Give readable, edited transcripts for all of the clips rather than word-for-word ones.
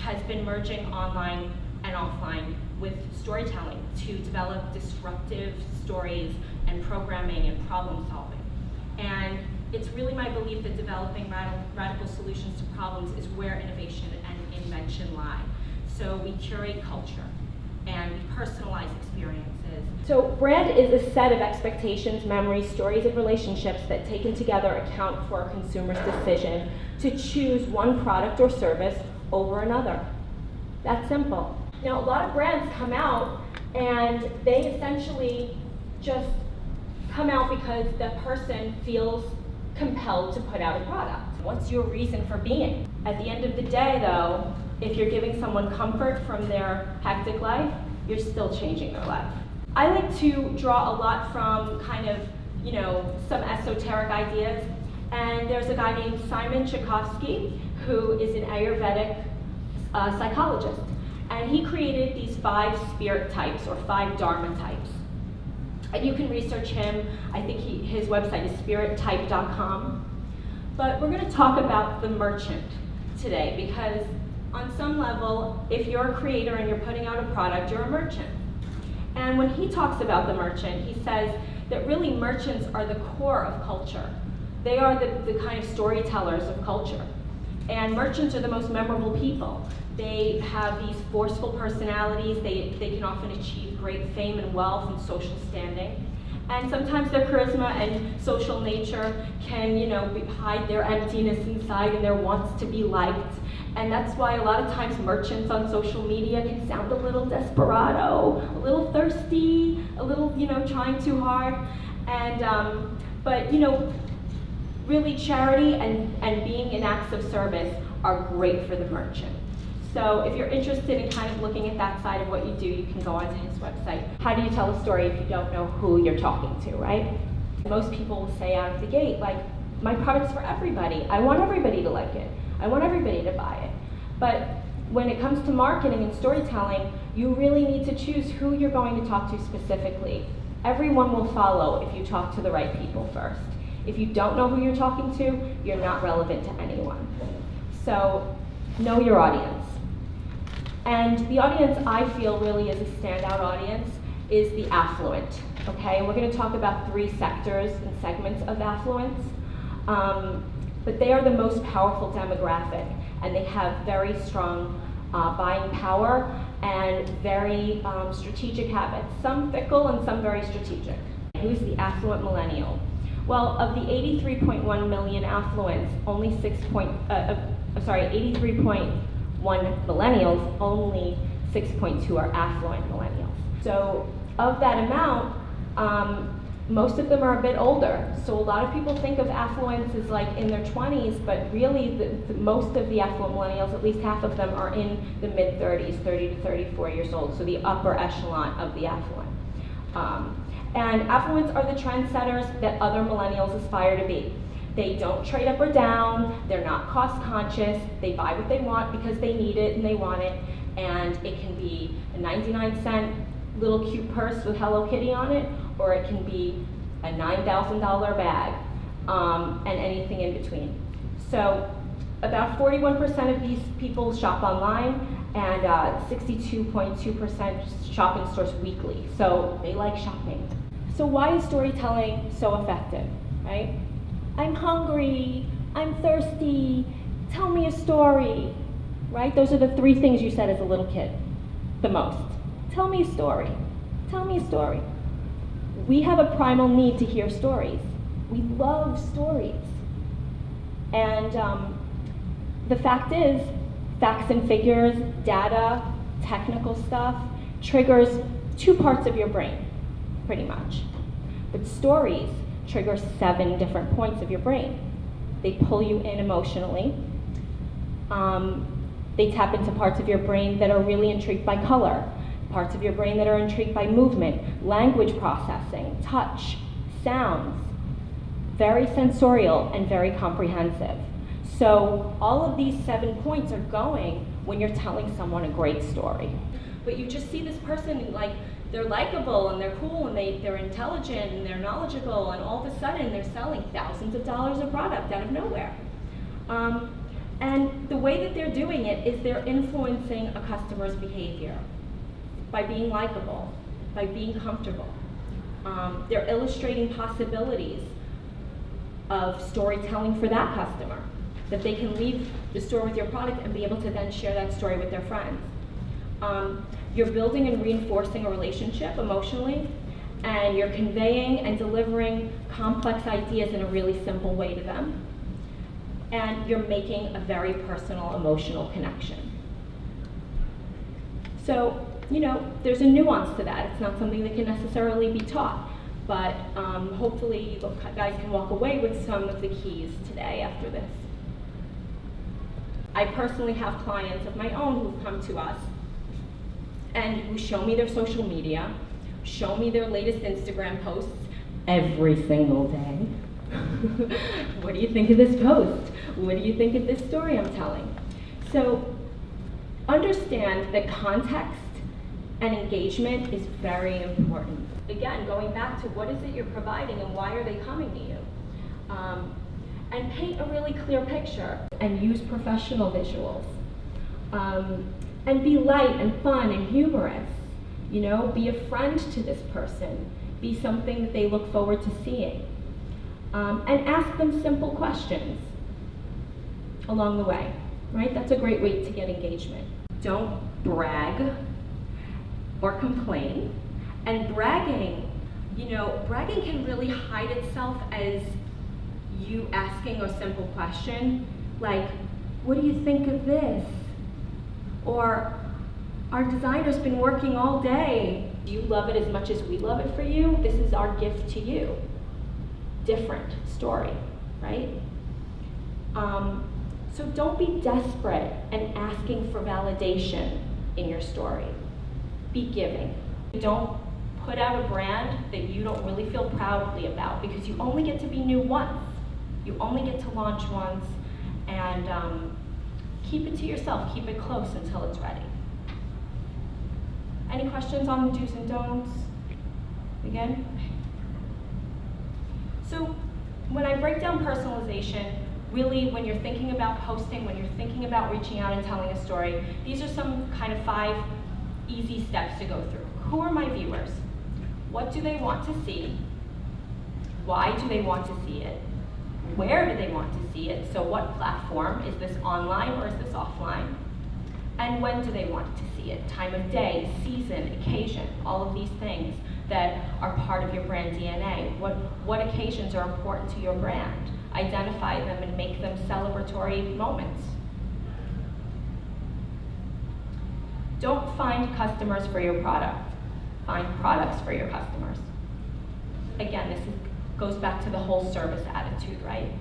has been merging online and offline with storytelling to develop disruptive stories and programming and problem solving. And it's really my belief that developing radical solutions to problems is where innovation and invention lie. So we curate culture and we personalize experiences. So brand is a set of expectations, memories, stories, and relationships that taken together account for a consumer's decision to choose one product or service over another. That's simple. Now, a lot of brands come out and they essentially just come out because the person feels compelled to put out a product. What's your reason for being? At the end of the day, though, if you're giving someone comfort from their hectic life, you're still changing their life. I like to draw a lot from kind of, some esoteric ideas. And there's a guy named Simon Tchaikovsky, who is an Ayurvedic psychologist. And he created these 5 spirit types, or 5 dharma types. And you can research him. I think his website is spirittype.com. But we're going to talk about the merchant today, because on some level, if you're a creator and you're putting out a product, you're a merchant. And when he talks about the merchant, he says that really merchants are the core of culture. They are the kind of storytellers of culture. And merchants are the most memorable people. They have these forceful personalities. They can often achieve great fame and wealth and social standing. And sometimes their charisma and social nature can, hide their emptiness inside and their wants to be liked. And that's why a lot of times merchants on social media can sound a little desperado, a little thirsty, a little, trying too hard. And, but, really charity and being in acts of service are great for the merchant. So if you're interested in kind of looking at that side of what you do, you can go onto his website. How do you tell a story if you don't know who you're talking to, right? Most people will say out of the gate, like, my product's for everybody. I want everybody to like it. I want everybody to buy it. But when it comes to marketing and storytelling, you really need to choose who you're going to talk to specifically. Everyone will follow if you talk to the right people first. If you don't know who you're talking to, you're not relevant to anyone. So know your audience. And the audience I feel really is a standout audience is the affluent, okay? And we're gonna talk about 3 sectors and segments of affluence. But they are the most powerful demographic, and they have very strong buying power and very strategic habits, some fickle and some very strategic. Who's the affluent millennial? Well, of the 83.1 million affluents, only 83.1 millennials, only 6.2 are affluent millennials. So of that amount, most of them are a bit older. So a lot of people think of affluence as like in their 20s, but really most of the affluent millennials, at least half of them, are in the mid-30s, 30 to 34 years old, so the upper echelon of the affluent. And affluents are the trendsetters that other millennials aspire to be. They don't trade up or down, they're not cost conscious, they buy what they want because they need it and they want it, and it can be a 99-cent little cute purse with Hello Kitty on it, or it can be a $9,000 bag, and anything in between. So about 41% of these people shop online, and 62.2% shop in stores weekly. So they like shopping. So why is storytelling so effective, right? I'm hungry, I'm thirsty, tell me a story, right? Those are the 3 things you said as a little kid, the most. Tell me a story, tell me a story. We have a primal need to hear stories. We love stories. And the fact is, facts and figures, data, technical stuff, triggers 2 parts of your brain, pretty much. But stories trigger 7 different points of your brain. They pull you in emotionally. They tap into parts of your brain that are really intrigued by color, parts of your brain that are intrigued by movement, language processing, touch, sounds, very sensorial and very comprehensive. So all of these 7 points are going when you're telling someone a great story. But you just see this person, like, they're likable and they're cool and they're intelligent and they're knowledgeable, and all of a sudden they're selling thousands of dollars of product out of nowhere. And the way that they're doing it is they're influencing a customer's behavior by being likable, by being comfortable. They're illustrating possibilities of storytelling for that customer, that they can leave the store with your product and be able to then share that story with their friends. You're building and reinforcing a relationship emotionally, and you're conveying and delivering complex ideas in a really simple way to them. And you're making a very personal, emotional connection. So, there's a nuance to that. It's not something that can necessarily be taught, but hopefully you guys can walk away with some of the keys today after this. I personally have clients of my own who've come to us and who show me their social media, show me their latest Instagram posts every single day. What do you think of this post? What do you think of this story I'm telling? So understand that context and engagement is very important. Again, going back to what is it you're providing and why are they coming to you? And paint a really clear picture and use professional visuals. And be light and fun and humorous. Be a friend to this person. Be something that they look forward to seeing. And ask them simple questions along the way, right? That's a great way to get engagement. Don't brag or complain. And bragging can really hide itself as you asking a simple question, like, what do you think of this? Or, our designer's been working all day. Do you love it as much as we love it for you? This is our gift to you. Different story, right? So don't be desperate and asking for validation in your story. Be giving. Don't put out a brand that you don't really feel proudly about, because you only get to be new once. You only get to launch once, and keep it to yourself. Keep it close until it's ready. Any questions on the do's and don'ts? Again? So when I break down personalization, really when you're thinking about posting, when you're thinking about reaching out and telling a story, these are some kind of 5 easy steps to go through. Who are my viewers? What do they want to see? Why do they want to see it? Where do they want to see it? So what platform? Is this online or is this offline? And when do they want to see it? Time of day, season, occasion, all of these things that are part of your brand DNA. What occasions are important to your brand? Identify them and make them celebratory moments. Don't find customers for your product. Find products for your customers. Again, this goes back to the whole service attitude, right?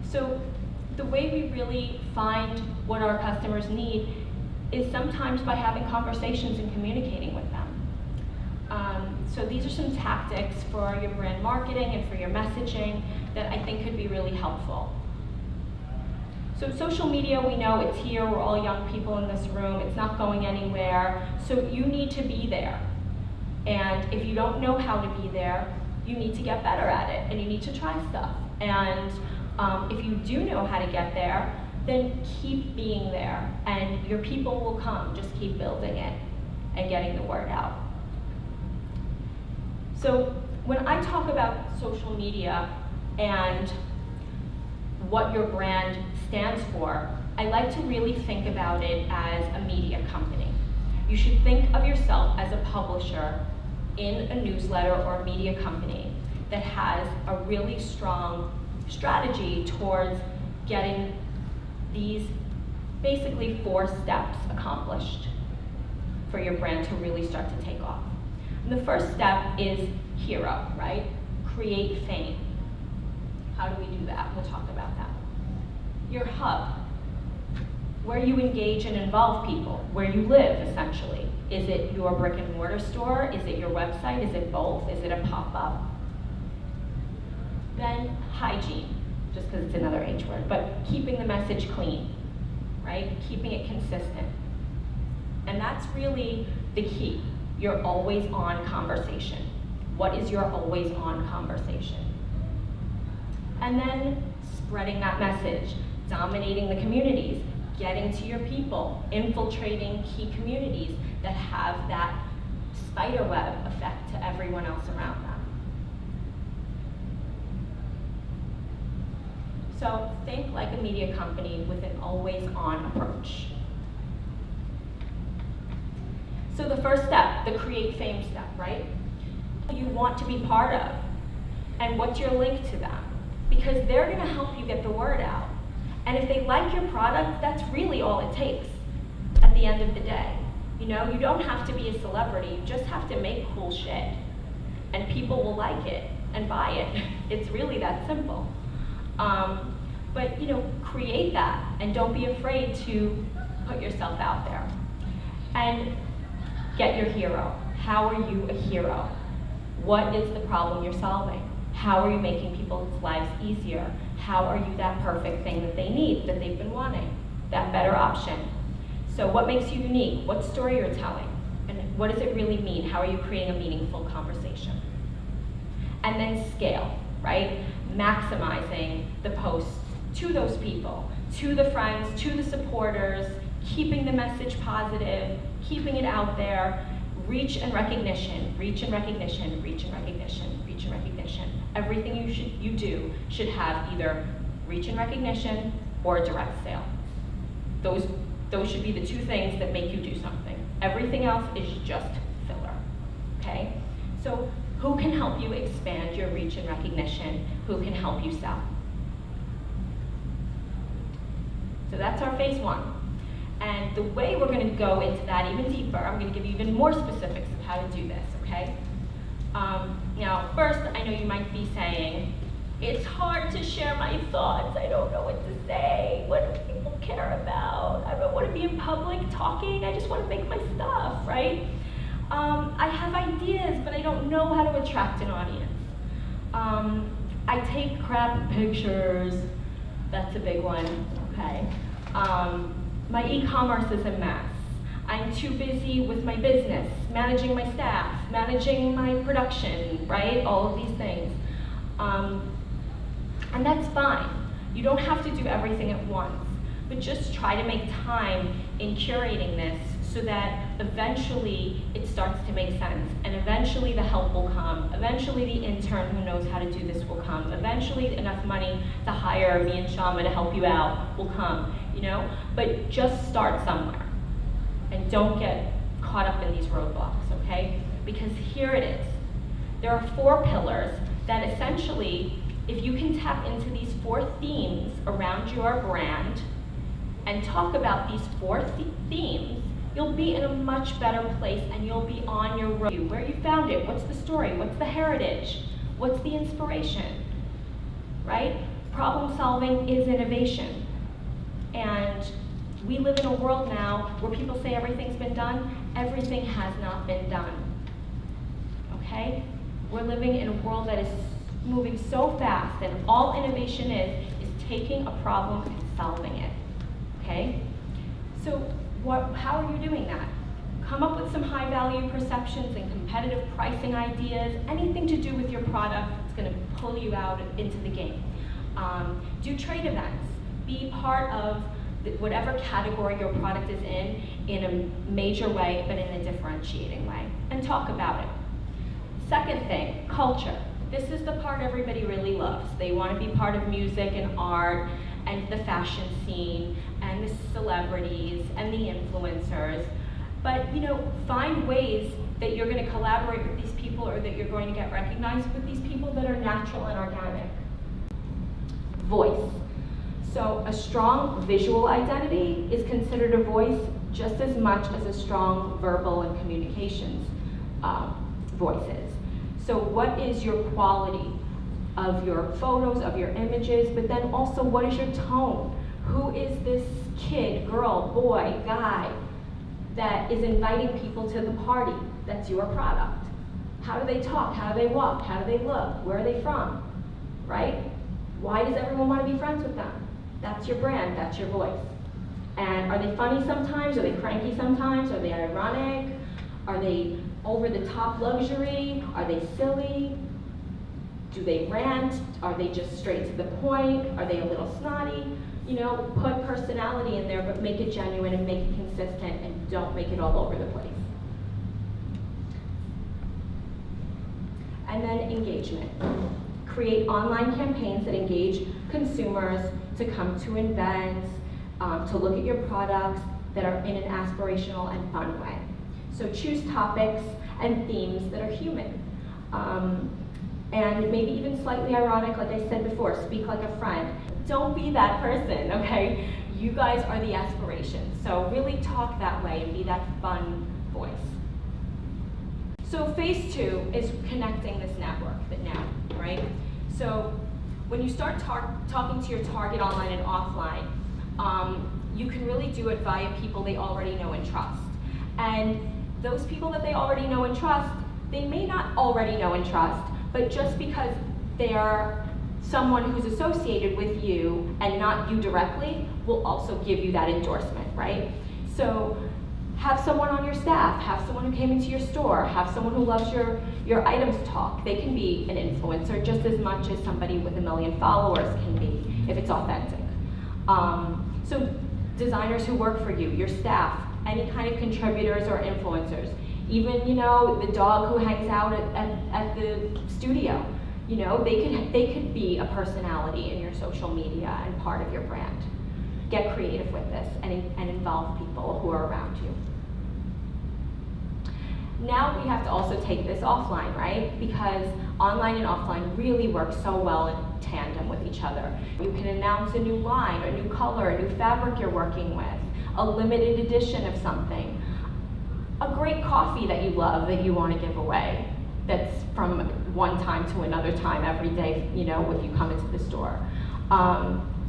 So the way we really find what our customers need is sometimes by having conversations and communicating with them. So these are some tactics for your brand marketing and for your messaging that I think could be really helpful. So social media, we know it's here, we're all young people in this room, it's not going anywhere, so you need to be there. And if you don't know how to be there, you need to get better at it, and you need to try stuff. And if you do know how to get there, then keep being there, and your people will come. Just keep building it and getting the word out. So when I talk about social media and what your brand stands for, I like to really think about it as a media company. You should think of yourself as a publisher in a newsletter or a media company that has a really strong strategy towards getting these basically 4 steps accomplished for your brand to really start to take off. And the first step is hero, right? Create fame. How do we do that? We'll talk about that. Your hub, where you engage and involve people, where you live, essentially. Is it your brick and mortar store? Is it your website? Is it both? Is it a pop-up? Then hygiene, just because it's another H word, but keeping the message clean, right? Keeping it consistent. And that's really the key. Your always on conversation. What is your always on conversation? And then spreading that message, dominating the communities, getting to your people, infiltrating key communities that have that spiderweb effect to everyone else around them. So think like a media company with an always-on approach. So the first step, the create fame step, right? You want to be part of, and what's your link to them? Because they're gonna help you get the word out. And if they like your product, that's really all it takes at the end of the day. You know, you don't have to be a celebrity, you just have to make cool shit. And people will like it and buy it. It's really that simple. But you know, create that and don't be afraid to put yourself out there. And get your hero. How are you a hero? What is the problem you're solving? How are you making people's lives easier? How are you that perfect thing that they need, that they've been wanting? That better option. So what makes you unique? What story you're telling? And what does it really mean? How are you creating a meaningful conversation? And then scale, right? Maximizing the posts to those people, to the friends, to the supporters, keeping the message positive, keeping it out there, reach and recognition, reach and recognition, reach and recognition, reach and recognition. Everything you do should have either reach and recognition or a direct sale. Those should be the two things that make you do something. Everything else is just filler, okay? So who can help you expand your reach and recognition? Who can help you sell? So that's our phase one. And the way we're gonna go into that even deeper, I'm gonna give you even more specifics of how to do this, okay? Now, first, I know you might be saying, it's hard to share my thoughts. I don't know what to say. What do people care about? I don't want to be in public talking. I just want to make my stuff, right? I have ideas, but I don't know how to attract an audience. I take crap pictures. That's a big one, okay? My e-commerce is a mess. I'm too busy with my business, managing my staff, managing my production, right? All of these things. And that's fine. You don't have to do everything at once, but just try to make time in curating this so that eventually it starts to make sense, and eventually the help will come. Eventually the intern who knows how to do this will come. Eventually enough money to hire me and Shama to help you out will come, you know? But just start somewhere, and don't get caught up in these roadblocks, okay? Because here it is. There are 4 pillars that essentially, if you can tap into these 4 themes around your brand and talk about these 4 themes, you'll be in a much better place and you'll be on your road. Where you found it, what's the story, what's the heritage, what's the inspiration, right? Problem solving is innovation. And we live in a world now where people say everything's been done. Everything has not been done, okay? We're living in a world that is moving so fast, and all innovation is taking a problem and solving it, okay? So how are you doing that? Come up with some high value perceptions and competitive pricing ideas, anything to do with your product that's gonna pull you out into the game. Do trade events, be part of whatever category your product is in a major way, but in a differentiating way, and talk about it. Second thing, culture. This is the part everybody really loves. They want to be part of music and art and the fashion scene and the celebrities and the influencers. But you know, find ways that you're going to collaborate with these people, or that you're going to get recognized with these people, that are natural and organic. Voice. So a strong visual identity is considered a voice just as much as a strong verbal and communications voices. So what is your quality of your photos, of your images, but then also what is your tone? Who is this kid, girl, boy, guy that is inviting people to the party? That's your product. How do they talk? How do they walk? How do they look? Where are they from? Right? Why does everyone want to be friends with them? That's your brand, that's your voice. And are they funny sometimes? Are they cranky sometimes? Are they ironic? Are they over the top luxury? Are they silly? Do they rant? Are they just straight to the point? Are they a little snotty? You know, put personality in there, but make it genuine and make it consistent, and don't make it all over the place. And then engagement. Create online campaigns that engage consumers to come to events, to look at your products that are in an aspirational and fun way. So choose topics and themes that are human. And maybe even slightly ironic, like I said before, speak like a friend. Don't be that person, okay? You guys are the aspiration. So really talk that way and be that fun voice. So phase 2 is connecting this network now, right? So when you start talking to your target online and offline, you can really do it via people they already know and trust. And those people that they already know and trust, they may not already know and trust, but just because they are someone who's associated with you and not you directly will also give you that endorsement, right? So have someone on your staff, have someone who came into your store, have someone who loves your items talk. They can be an influencer just as much as somebody with 1 million followers can be, if it's authentic. So designers who work for you, your staff, any kind of contributors or influencers, even, you know, the dog who hangs out at the studio, you know, they could be a personality in your social media and part of your brand. Get creative with this and involve people who are around you. Now we have to also take this offline, right? Because online and offline really work so well in tandem with each other. You can announce a new line, a new color, a new fabric you're working with, a limited edition of something, a great coffee that you love that you want to give away that's from one time to another time every day, you know, if you come into the store.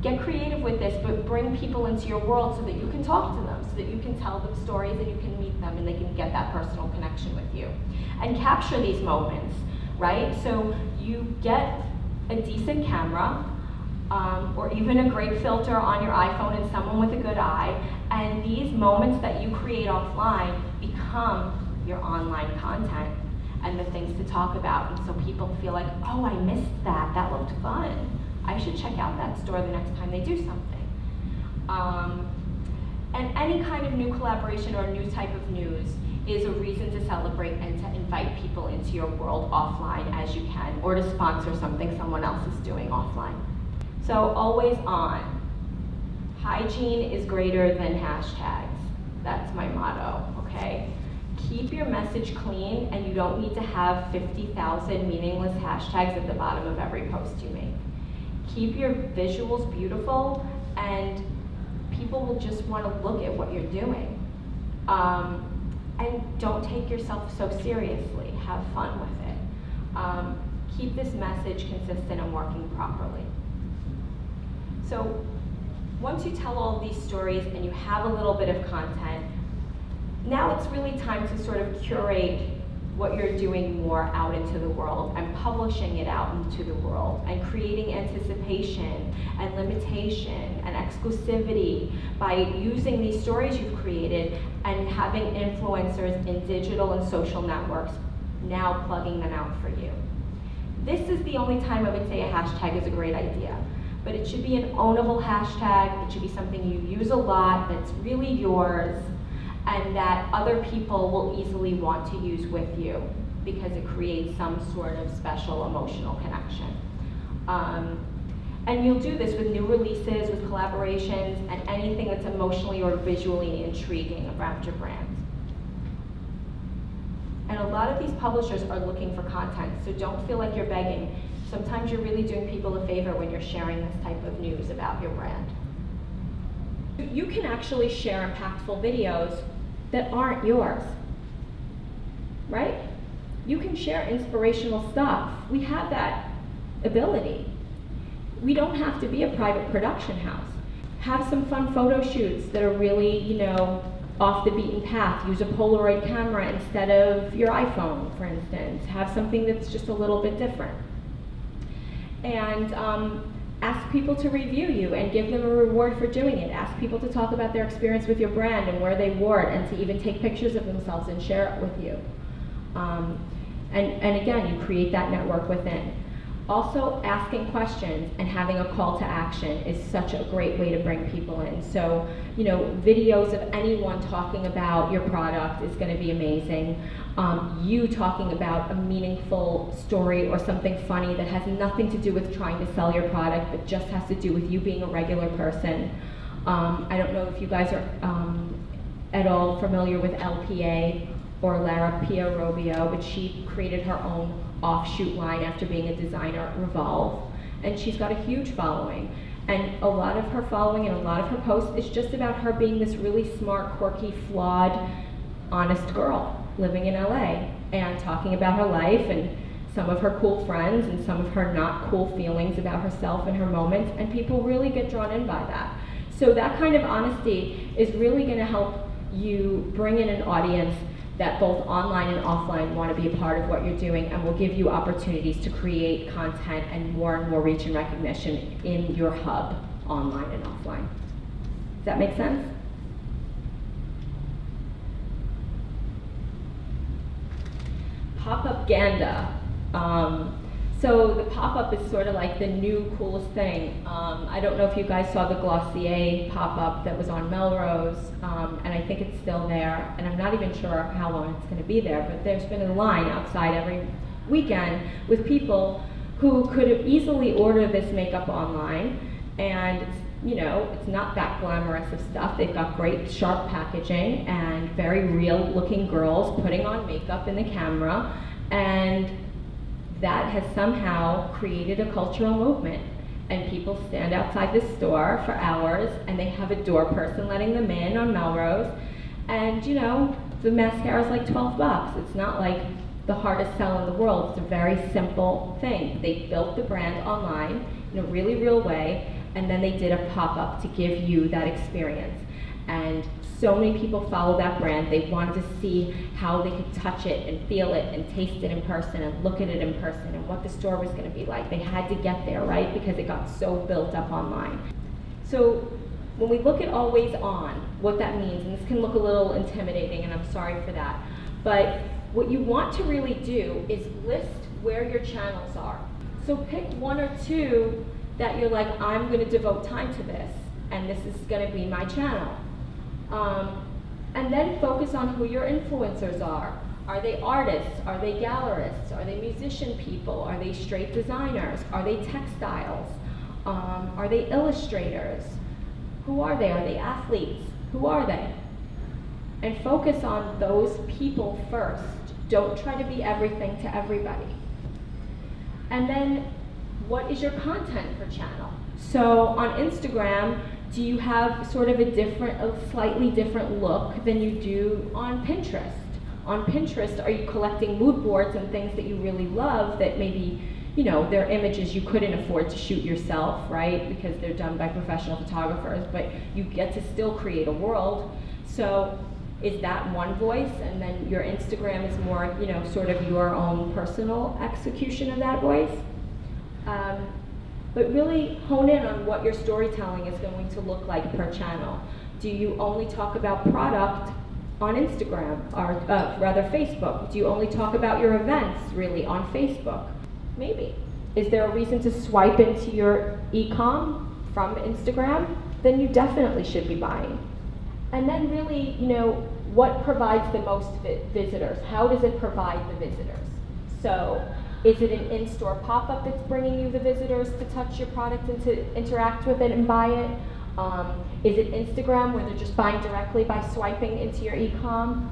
Get creative with this, but bring people into your world so that you can talk to them, so that you can tell them stories and you can meet them and they can get that personal connection with you. And capture these moments, right? So you get a decent camera, or even a great filter on your iPhone and someone with a good eye, and these moments that you create offline become your online content and the things to talk about. And so people feel like, oh, I missed that, that looked fun. I should check out that store the next time they do something. And any kind of new collaboration or new type of news is a reason to celebrate and to invite people into your world offline as you can, or to sponsor something someone else is doing offline. So always on. Hygiene is greater than hashtags. That's my motto, okay? Keep your message clean, and you don't need to have 50,000 meaningless hashtags at the bottom of every post you make. Keep your visuals beautiful, and people will just want to look at what you're doing. And don't take yourself so seriously. Have fun with it. Keep this message consistent and working properly. So once you tell all these stories and you have a little bit of content, now it's really time to sort of curate what you're doing more out into the world and publishing it out into the world and creating anticipation and limitation and exclusivity by using these stories you've created and having influencers in digital and social networks now plugging them out for you. This is the only time I would say a hashtag is a great idea, but it should be an ownable hashtag. It should be something you use a lot, that's really yours, and that other people will easily want to use with you because it creates some sort of special emotional connection. And you'll do this with new releases, with collaborations, and anything that's emotionally or visually intriguing around your brand. And a lot of these publishers are looking for content, so don't feel like you're begging. Sometimes you're really doing people a favor when you're sharing this type of news about your brand. You can actually share impactful videos that aren't yours, right? You can share inspirational stuff. We have that ability. We don't have to be a private production house. Have some fun photo shoots that are really, you know, off the beaten path. Use a Polaroid camera instead of your iPhone, for instance. Have something that's just a little bit different. And ask people to review you and give them a reward for doing it. Ask people to talk about their experience with your brand and where they wore it, and to even take pictures of themselves and share it with you. And again, you create that network within. Also, asking questions and having a call to action is such a great way to bring people in. So, you know, videos of anyone talking about your product is going to be amazing. You talking about a meaningful story or something funny that has nothing to do with trying to sell your product, but just has to do with you being a regular person. I don't know if you guys are at all familiar with LPA or Lara Pia Robio, but she created her own offshoot line after being a designer at Revolve, and she's got a huge following. And a lot of her following and a lot of her posts is just about her being this really smart, quirky, flawed, honest girl living in LA and talking about her life and some of her cool friends and some of her not cool feelings about herself and her moments, and people really get drawn in by that. So that kind of honesty is really going to help you bring in an audience that both online and offline want to be a part of what you're doing, and will give you opportunities to create content and more reach and recognition in your hub, online and offline. Does that make sense? Pop-up Ganda. So the pop-up is sort of like the new coolest thing. I don't know if you guys saw the Glossier pop-up that was on Melrose, and I think it's still there, and I'm not even sure how long it's going to be there, but there's been a line outside every weekend with people who could have easily ordered this makeup online, and you know, it's not that glamorous of stuff. They've got great sharp packaging and very real looking girls putting on makeup in the camera, and that has somehow created a cultural movement. And people stand outside the store for hours, and they have a door person letting them in on Melrose. And you know, the mascara is like 12 bucks. It's not like the hardest sell in the world. It's a very simple thing. They built the brand online in a really real way, and then they did a pop-up to give you that experience. And so many people follow that brand. They wanted to see how they could touch it and feel it and taste it in person and look at it in person and what the store was going to be like. They had to get there, right? Because it got so built up online. So when we look at always on, what that means, and this can look a little intimidating, and I'm sorry for that, but what you want to really do is list where your channels are. So pick one or two that you're like, I'm going to devote time to this, and this is going to be my channel. And then focus on who your influencers are. Are they artists? Are they gallerists? Are they musician people? Are they straight designers? Are they textiles? Are they illustrators? Who are they? Are they athletes? Who are they? And focus on those people first. Don't try to be everything to everybody. And then, what is your content per channel? So on Instagram, do you have sort of a slightly different look than you do on Pinterest? On Pinterest, are you collecting mood boards and things that you really love that maybe, you know, they're images you couldn't afford to shoot yourself, right? Because they're done by professional photographers, but you get to still create a world. So is that one voice, and then your Instagram is more, you know, sort of your own personal execution of that voice? But really hone in on what your storytelling is going to look like per channel. Do you only talk about product on Instagram, or rather Facebook? Do you only talk about your events really on Facebook? Maybe. Is there a reason to swipe into your e-com from Instagram? Then you definitely should be buying. And then really, you know, what provides the most visitors? How does it provide the visitors? So, is it an in-store pop-up that's bringing you the visitors to touch your product and to interact with it and buy it? Is it Instagram where they're just buying directly by swiping into your e-com?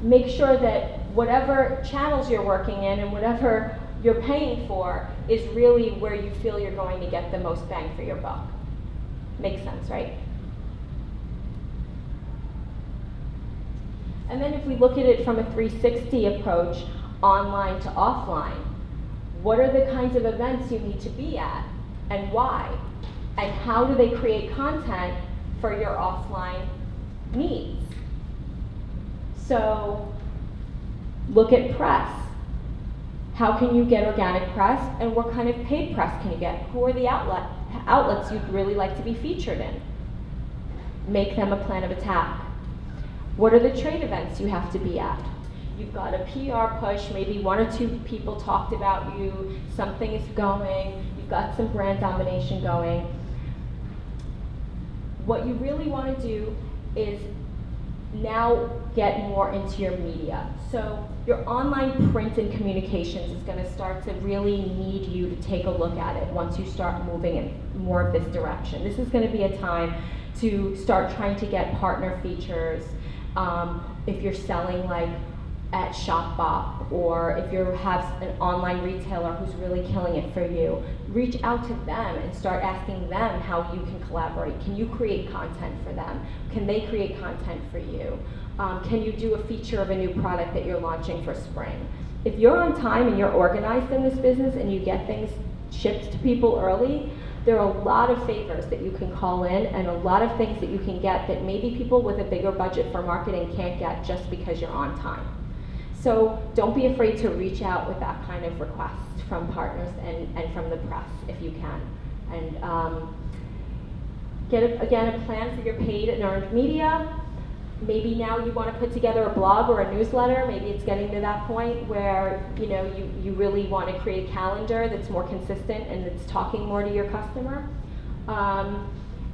Make sure that whatever channels you're working in and whatever you're paying for is really where you feel you're going to get the most bang for your buck. Makes sense, right? And then if we look at it from a 360 approach, online to offline, what are the kinds of events you need to be at, and why? And how do they create content for your offline needs? So look at press. How can you get organic press, and what kind of paid press can you get? Who are the outlets you'd really like to be featured in? Make them a plan of attack. What are the trade events you have to be at? you've got a PR push, maybe 1 or 2 people talked about you, something is going, you've got some brand domination going. What you really want to do is now get more into your media. So your online print and communications is going to start to really need you to take a look at it once you start moving in more of this direction. This is going to be a time to start trying to get partner features. If you're selling like at ShopBop, or if you have an online retailer who's really killing it for you, reach out to them and start asking them how you can collaborate. Can you create content for them? Can they create content for you? Can you do a feature of a new product that you're launching for spring? If you're on time and you're organized in this business and you get things shipped to people early, there are a lot of favors that you can call in and a lot of things that you can get that maybe people with a bigger budget for marketing can't get just because you're on time. So don't be afraid to reach out with that kind of request from partners and from the press if you can. And get, again, a plan for your paid and earned media. Maybe now you want to put together a blog or a newsletter. Maybe it's getting to that point where you really want to create a calendar that's more consistent and that's talking more to your customer.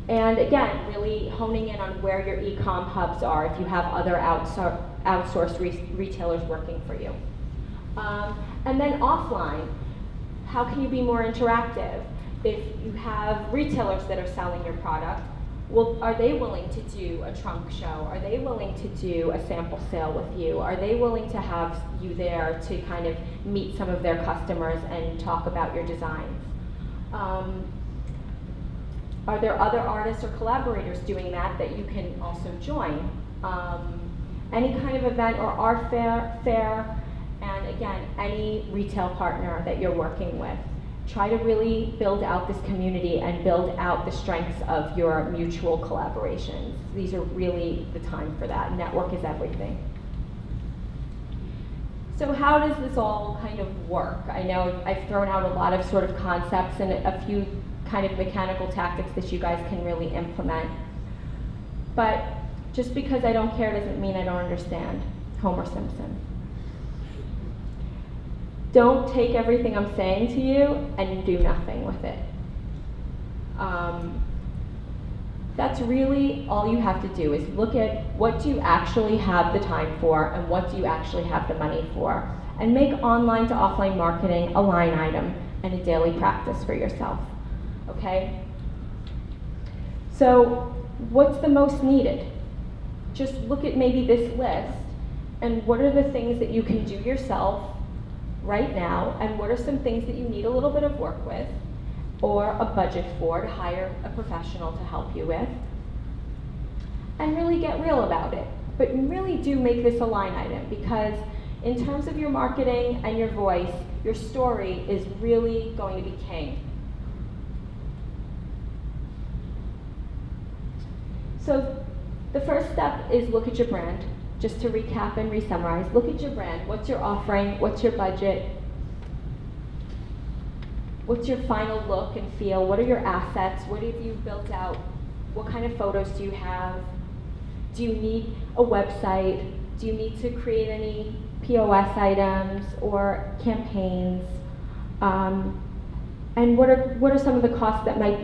And again, really honing in on where your e-com hubs are if you have other outsourced retailers working for you. And then offline, how can you be more interactive? If you have retailers that are selling your product, well, are they willing to do a trunk show? Are they willing to do a sample sale with you? Are they willing to have you there to kind of meet some of their customers and talk about your designs? Are there other artists or collaborators doing that you can also join? Any kind of event or art fair, and again, any retail partner that you're working with. Try to really build out this community and build out the strengths of your mutual collaborations. These are really the time for that. Network is everything. So how does this all kind of work? I know I've thrown out a lot of sort of concepts and a few kind of mechanical tactics that you guys can really implement. But just because I don't care doesn't mean I don't understand. Homer Simpson. Don't take everything I'm saying to you and do nothing with it. That's really all you have to do is look at what do you actually have the time for and what do you actually have the money for, and make online to offline marketing a line item and a daily practice for yourself, okay? So what's the most needed? Just look at maybe this list and what are the things that you can do yourself right now, and what are some things that you need a little bit of work with or a budget for to hire a professional to help you with, and really get real about it. But really do make this a line item, because in terms of your marketing and your voice, your story is really going to be king. So the first step is look at your brand. Just to recap and re-summarize, look at your brand. What's your offering? What's your budget? What's your final look and feel? What are your assets? What have you built out? What kind of photos do you have? Do you need a website? Do you need to create any POS items or campaigns? And what are some of the costs that might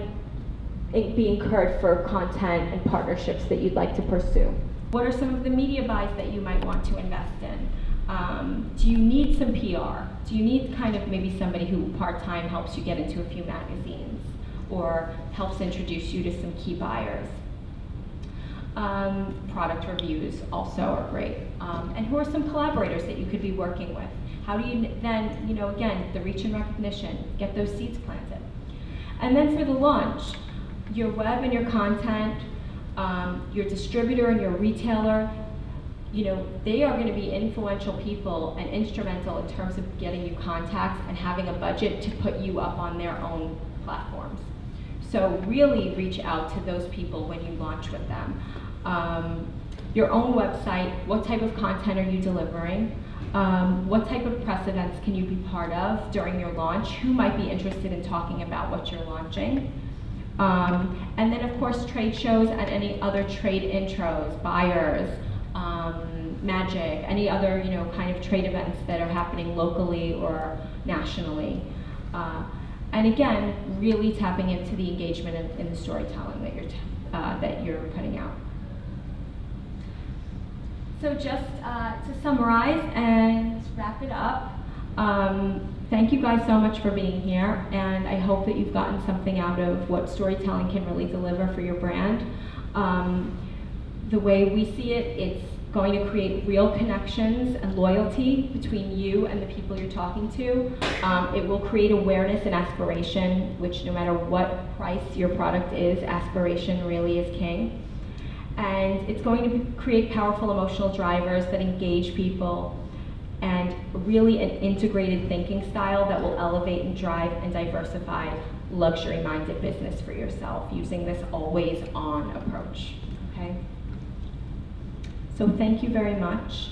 be incurred for content and partnerships that you'd like to pursue? What are some of the media buys that you might want to invest in? Do you need some PR? Do you need kind of maybe somebody who part-time helps you get into a few magazines or helps introduce you to some key buyers? Product reviews also are great. And who are some collaborators that you could be working with? How do you then, again, the reach and recognition, get those seeds planted. And then for the launch, your web and your content, your distributor and your retailer, they are going to be influential people and instrumental in terms of getting you contacts and having a budget to put you up on their own platforms. So really reach out to those people when you launch with them. Your own website, what type of content are you delivering? What type of press events can you be part of during your launch? Who might be interested in talking about what you're launching? And then of course trade shows and any other trade intros, buyers, Magic, any other, kind of trade events that are happening locally or nationally. And again, really tapping into the engagement in the storytelling that you're putting out. So just to summarize and wrap it up, thank you guys so much for being here, and I hope that you've gotten something out of what storytelling can really deliver for your brand. The way we see it, it's going to create real connections and loyalty between you and the people you're talking to. It will create awareness and aspiration, which no matter what price your product is, aspiration really is king. And it's going to create powerful emotional drivers that engage people, and really an integrated thinking style that will elevate and drive and diversify luxury-minded business for yourself using this always-on approach, okay? So thank you very much.